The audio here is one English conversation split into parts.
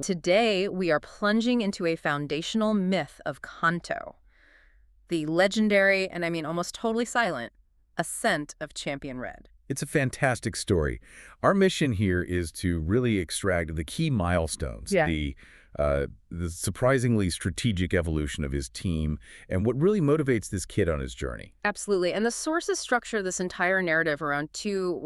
Today, we are plunging into a foundational myth of Kanto, the legendary, and I mean almost totally silent, ascent of Champion Red. It's a fantastic story. Our mission here is to really extract the key milestones, Yeah. the surprisingly strategic evolution of his team, and what really motivates this kid on his journey. Absolutely. And the sources structure this entire narrative around two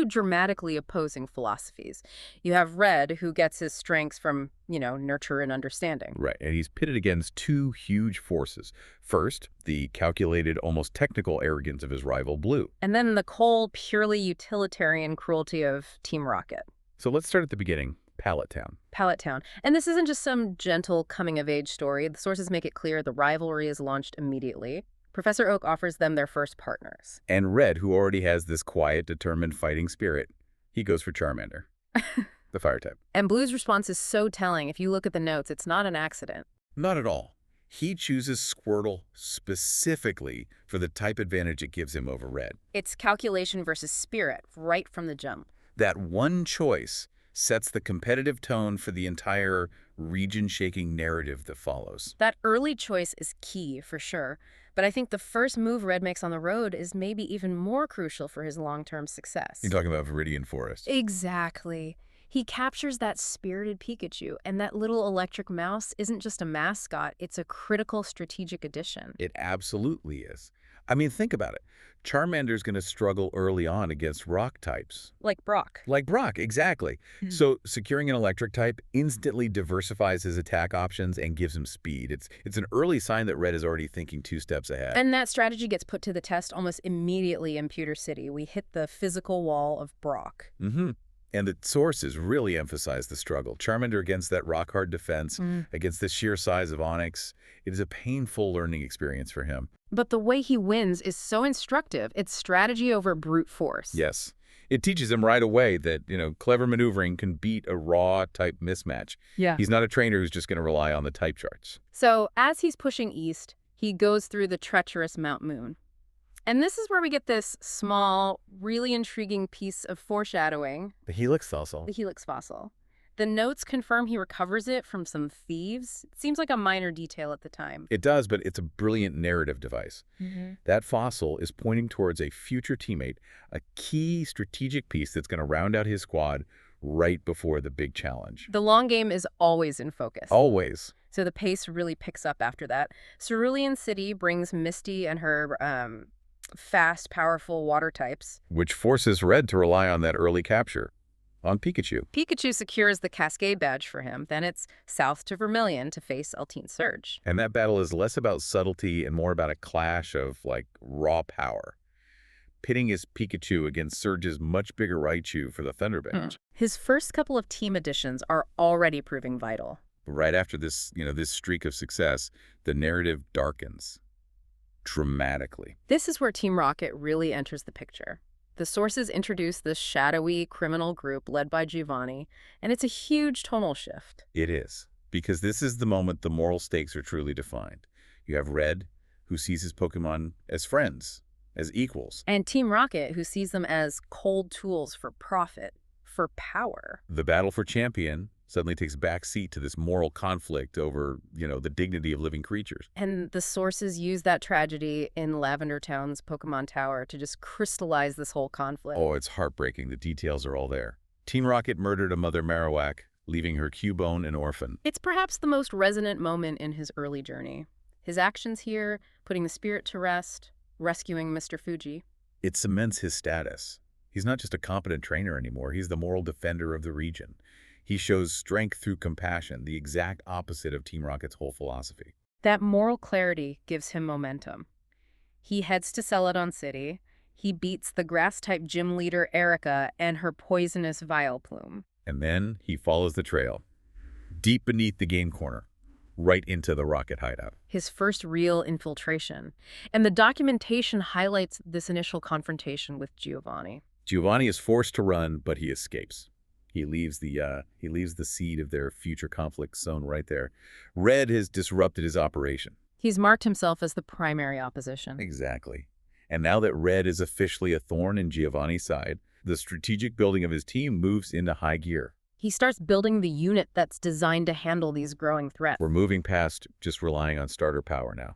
dramatically opposing philosophies. You have Red, who gets his strengths from, nurture and understanding. Right, and he's pitted against two huge forces. First, the calculated, almost technical arrogance of his rival, Blue. And then the cold, purely utilitarian cruelty of Team Rocket. So let's start at the beginning, Pallet Town. Pallet Town. And this isn't just some gentle coming-of-age story. The sources make it clear the rivalry is launched immediately. Professor Oak offers them their first partners. And Red, who already has this quiet, determined fighting spirit, he goes for Charmander, the fire type. And Blue's response is so telling. If you look at the notes, it's not an accident. Not at all. He chooses Squirtle specifically for the type advantage it gives him over Red. It's calculation versus spirit right from the jump. That one choice sets the competitive tone for the entire region-shaking narrative that follows. That early choice is key, for sure. But I think the first move Red makes on the road is maybe even more crucial for his long-term success. You're talking about Viridian Forest. Exactly. He captures that spirited Pikachu, and that little electric mouse isn't just a mascot, it's a critical strategic addition. It absolutely is. I mean, think about it. Charmander's going to struggle early on against rock types. Like Brock. Like Brock, exactly. So securing an electric type instantly diversifies his attack options and gives him speed. It's an early sign that Red is already thinking 2 steps ahead. And that strategy gets put to the test almost immediately in Pewter City. We hit the physical wall of Brock. And the sources really emphasize the struggle. Charmander against that rock-hard defense, against the sheer size of Onix. It is a painful learning experience for him. But the way he wins is so instructive. It's strategy over brute force. Yes. It teaches him right away that, clever maneuvering can beat a raw-type mismatch. Yeah. He's not a trainer who's just going to rely on the type charts. So as he's pushing east, he goes through the treacherous Mount Moon. And this is where we get this small, really intriguing piece of foreshadowing. The Helix fossil. The Helix fossil. The notes confirm he recovers it from some thieves. It seems like a minor detail at the time. It does, but it's a brilliant narrative device. That fossil is pointing towards a future teammate, a key strategic piece that's going to round out his squad right before the big challenge. The long game is always in focus. Always. So the pace really picks up after that. Cerulean City brings Misty and her fast, powerful water types. Which forces Red to rely on that early capture. On Pikachu. Pikachu secures the Cascade badge for him. Then it's south to Vermilion to face Altine Surge. And that battle is less about subtlety and more about a clash of, raw power. Pitting his Pikachu against Surge's much bigger Raichu for the Thunder badge. His first couple of team additions are already proving vital. Right after this, this streak of success, the narrative darkens dramatically. This is where Team Rocket really enters the picture. The sources introduce this shadowy criminal group led by Giovanni, and it's a huge tonal shift. It is, because this is the moment the moral stakes are truly defined. You have Red, who sees his Pokemon as friends, as equals. And Team Rocket, who sees them as cold tools for profit, for power. The battle for champion suddenly takes a back seat to this moral conflict over, the dignity of living creatures. And the sources use that tragedy in Lavender Town's Pokemon Tower to just crystallize this whole conflict. Oh, it's heartbreaking. The details are all there. Team Rocket murdered a Mother Marowak, leaving her Cubone an orphan. It's perhaps the most resonant moment in his early journey. His actions here, putting the spirit to rest, rescuing Mr. Fuji. It cements his status. He's not just a competent trainer anymore. He's the moral defender of the region. He shows strength through compassion, the exact opposite of Team Rocket's whole philosophy. That moral clarity gives him momentum. He heads to Celadon City. He beats the grass-type gym leader Erica and her poisonous Vileplume. And then he follows the trail, deep beneath the game corner, right into the Rocket hideout. His first real infiltration. And the documentation highlights this initial confrontation with Giovanni. Giovanni is forced to run, but he escapes. He leaves the seed of their future conflict sown right there. Red has disrupted his operation. He's marked himself as the primary opposition. Exactly. And now that Red is officially a thorn in Giovanni's side, the strategic building of his team moves into high gear. He starts building the unit that's designed to handle these growing threats. We're moving past just relying on starter power now.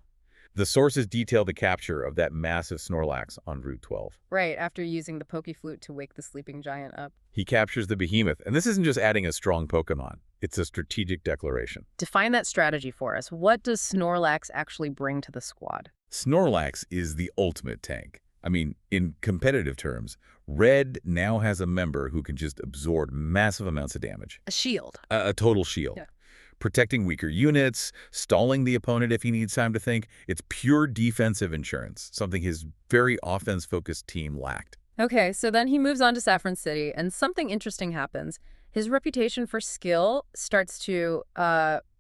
The sources detail the capture of that massive Snorlax on Route 12. Right, after using the Pokeflute to wake the sleeping giant up. He captures the behemoth, and this isn't just adding a strong Pokemon. It's a strategic declaration. Define that strategy for us. What does Snorlax actually bring to the squad? Snorlax is the ultimate tank. I mean, in competitive terms, Red now has a member who can just absorb massive amounts of damage. A shield. A total shield. Yeah. Protecting weaker units, stalling the opponent if he needs time to think. It's pure defensive insurance, something his very offense-focused team lacked. Okay, so then he moves on to Saffron City, and something interesting happens. His reputation for skill starts to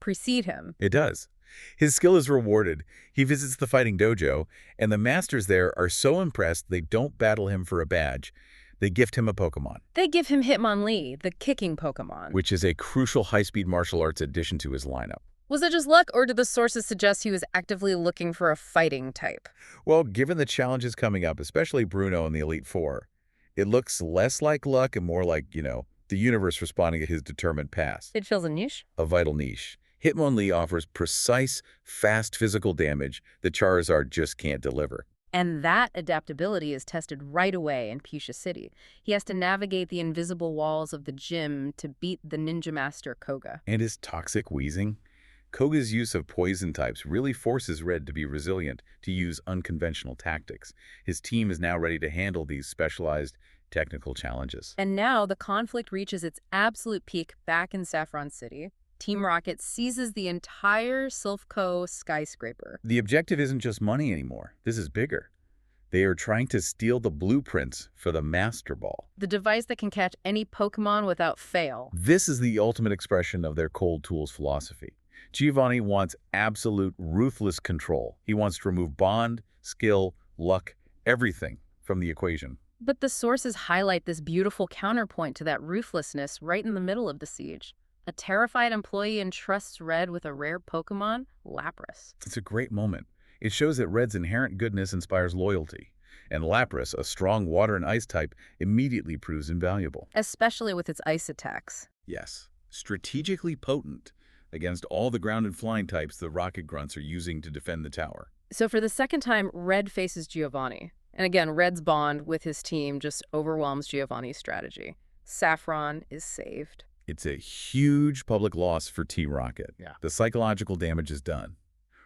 precede him. It does. His skill is rewarded. He visits the fighting dojo, and the masters there are so impressed they don't battle him for a badge. They gift him a Pokemon. They give him Hitmonlee, the kicking Pokemon. Which is a crucial high-speed martial arts addition to his lineup. Was it just luck, or did the sources suggest he was actively looking for a fighting type? Well, given the challenges coming up, especially Bruno and the Elite Four, it looks less like luck and more like, the universe responding to his determined past. It fills a niche? A vital niche. Hitmonlee offers precise, fast physical damage that Charizard just can't deliver. And that adaptability is tested right away in Pisha City. He has to navigate the invisible walls of the gym to beat the ninja master Koga. And his toxic wheezing? Koga's use of poison types really forces Red to be resilient, to use unconventional tactics. His team is now ready to handle these specialized technical challenges. And now the conflict reaches its absolute peak back in Saffron City. Team Rocket seizes the entire Silphco skyscraper. The objective isn't just money anymore. This is bigger. They are trying to steal the blueprints for the Master Ball. The device that can catch any Pokemon without fail. This is the ultimate expression of their cold tools philosophy. Giovanni wants absolute, ruthless control. He wants to remove bond, skill, luck, everything from the equation. But the sources highlight this beautiful counterpoint to that ruthlessness right in the middle of the siege. A terrified employee entrusts Red with a rare Pokemon, Lapras. It's a great moment. It shows that Red's inherent goodness inspires loyalty. And Lapras, a strong water and ice type, immediately proves invaluable. Especially with its ice attacks. Yes, strategically potent against all the ground and flying types the Rocket Grunts are using to defend the tower. So for the second time, Red faces Giovanni. And again, Red's bond with his team just overwhelms Giovanni's strategy. Saffron is saved. It's a huge public loss for Team Rocket. Yeah. The psychological damage is done.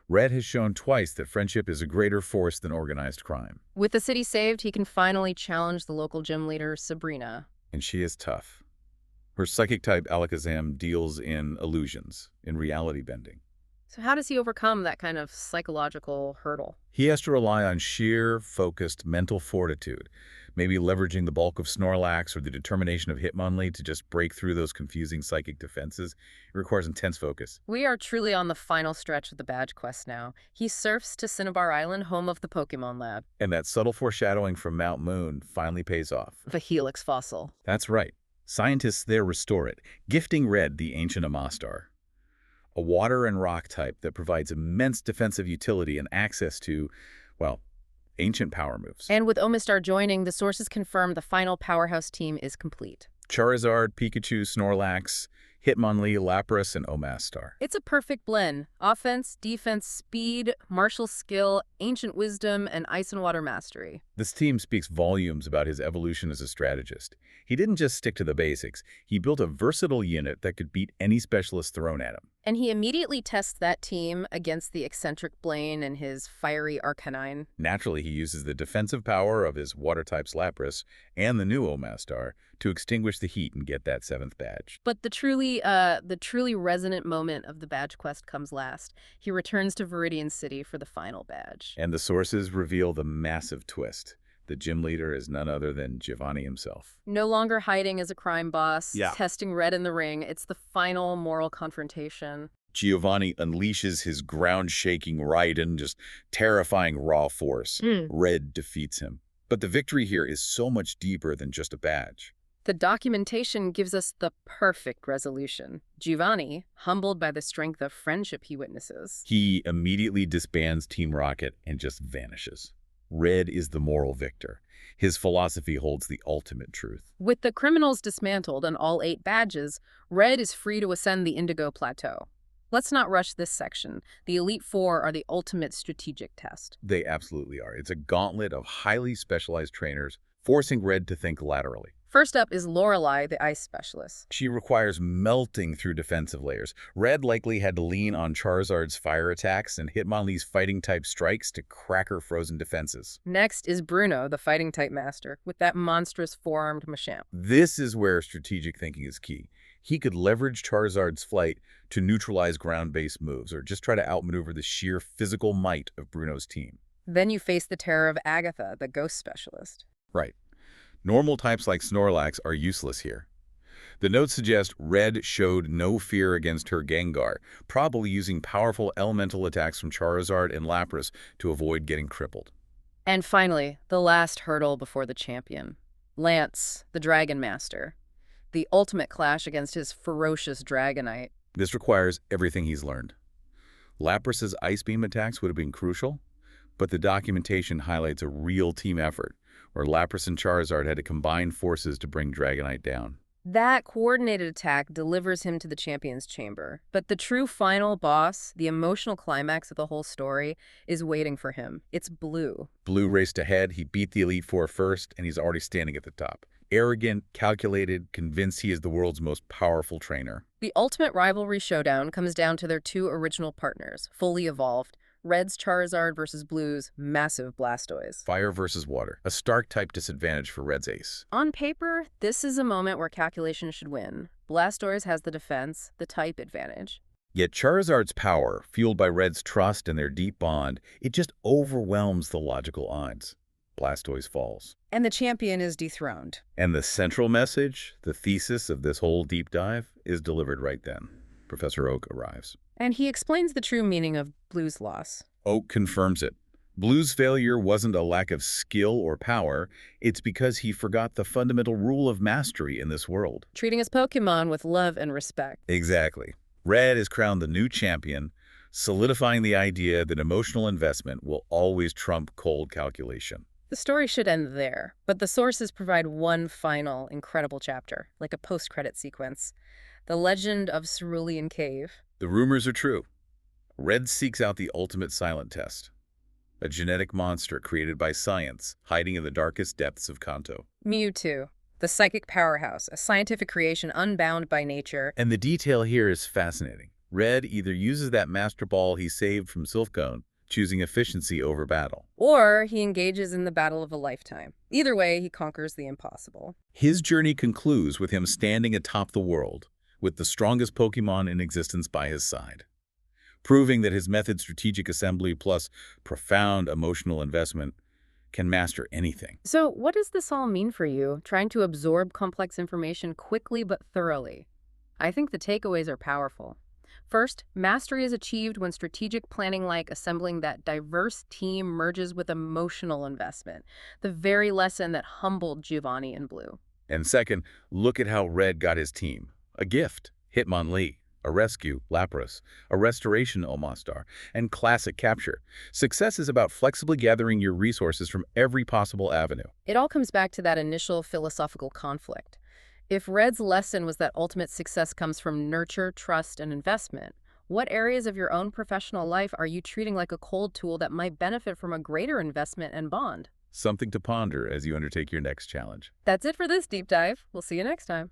Red has shown twice that friendship is a greater force than organized crime. With the city saved, he can finally challenge the local gym leader, Sabrina. And she is tough. Her psychic-type Alakazam deals in illusions, in reality bending. So how does he overcome that kind of psychological hurdle? He has to rely on sheer, focused mental fortitude, maybe leveraging the bulk of Snorlax or the determination of Hitmonlee to just break through those confusing psychic defenses. It requires intense focus. We are truly on the final stretch of the badge quest now. He surfs to Cinnabar Island, home of the Pokémon Lab. And that subtle foreshadowing from Mount Moon finally pays off. The Helix fossil. That's right. Scientists there restore it, gifting Red the ancient Amastar, a water and rock type that provides immense defensive utility and access to, well, ancient power moves. And with Omastar joining, the sources confirm the final powerhouse team is complete. Charizard, Pikachu, Snorlax, Hitmonlee, Lapras, and Omastar. It's a perfect blend. Offense, defense, speed, martial skill, ancient wisdom, and ice and water mastery. This team speaks volumes about his evolution as a strategist. He didn't just stick to the basics. He built a versatile unit that could beat any specialist thrown at him. And he immediately tests that team against the eccentric Blaine and his fiery Arcanine. Naturally, he uses the defensive power of his water-types Lapras and the new Omastar to extinguish the heat and get that 7th badge. But the truly resonant moment of the badge quest comes last. He returns to Viridian City for the final badge. And the sources reveal the massive twist. The gym leader is none other than Giovanni himself. No longer hiding as a crime boss, Yeah. testing Red in the ring. It's the final moral confrontation. Giovanni unleashes his ground-shaking Raiden, just terrifying raw force. Red defeats him. But the victory here is so much deeper than just a badge. The documentation gives us the perfect resolution. Giovanni, humbled by the strength of friendship he witnesses. He immediately disbands Team Rocket and just vanishes. Red is the moral victor. His philosophy holds the ultimate truth. With the criminals dismantled and all 8 badges, Red is free to ascend the Indigo Plateau. Let's not rush this section. The Elite Four are the ultimate strategic test. They absolutely are. It's a gauntlet of highly specialized trainers, forcing Red to think laterally. First up is Lorelei, the ice specialist. She requires melting through defensive layers. Red likely had to lean on Charizard's fire attacks and Hitmonlee's fighting-type strikes to crack her frozen defenses. Next is Bruno, the fighting-type master, with that monstrous four-armed Machamp. This is where strategic thinking is key. He could leverage Charizard's flight to neutralize ground-based moves or just try to outmaneuver the sheer physical might of Bruno's team. Then you face the terror of Agatha, the ghost specialist. Right. Normal types like Snorlax are useless here. The notes suggest Red showed no fear against her Gengar, probably using powerful elemental attacks from Charizard and Lapras to avoid getting crippled. And finally, the last hurdle before the champion. Lance, the Dragon Master. The ultimate clash against his ferocious Dragonite. This requires everything he's learned. Lapras's Ice Beam attacks would have been crucial, but the documentation highlights a real team effort, where Lapras and Charizard had to combine forces to bring Dragonite down. That coordinated attack delivers him to the champion's chamber. But the true final boss, the emotional climax of the whole story, is waiting for him. It's Blue. Blue raced ahead, he beat the Elite Four first, and he's already standing at the top. Arrogant, calculated, convinced he is the world's most powerful trainer. The ultimate rivalry showdown comes down to their 2 original partners, fully evolved. Red's Charizard versus Blue's massive Blastoise. Fire versus water, a Stark-type disadvantage for Red's ace. On paper, this is a moment where calculation should win. Blastoise has the defense, the type advantage. Yet Charizard's power, fueled by Red's trust and their deep bond, it just overwhelms the logical odds. Blastoise falls. And the champion is dethroned. And the central message, the thesis of this whole deep dive, is delivered right then. Professor Oak arrives. And he explains the true meaning of Blue's loss. Oak confirms it. Blue's failure wasn't a lack of skill or power, it's because he forgot the fundamental rule of mastery in this world. Treating his Pokémon with love and respect. Exactly. Red is crowned the new champion, solidifying the idea that emotional investment will always trump cold calculation. The story should end there, but the sources provide one final, incredible chapter, like a post-credit sequence. The Legend of Cerulean Cave. The rumors are true. Red seeks out the ultimate silent test, a genetic monster created by science, hiding in the darkest depths of Kanto. Mewtwo, the psychic powerhouse, a scientific creation unbound by nature. And the detail here is fascinating. Red either uses that Master Ball he saved from Silphcone, choosing efficiency over battle, or he engages in the battle of a lifetime. Either way, he conquers the impossible. His journey concludes with him standing atop the world, with the strongest Pokémon in existence by his side, proving that his method strategic assembly plus profound emotional investment can master anything. So what does this all mean for you, trying to absorb complex information quickly but thoroughly? I think the takeaways are powerful. First, mastery is achieved when strategic planning like assembling that diverse team merges with emotional investment, the very lesson that humbled Giovanni and Blue. And second, look at how Red got his team. A gift, Hitmonlee, a rescue, Lapras, a restoration, Omastar, and classic capture. Success is about flexibly gathering your resources from every possible avenue. It all comes back to that initial philosophical conflict. If Red's lesson was that ultimate success comes from nurture, trust, and investment, what areas of your own professional life are you treating like a cold tool that might benefit from a greater investment and bond? Something to ponder as you undertake your next challenge. That's it for this deep dive. We'll see you next time.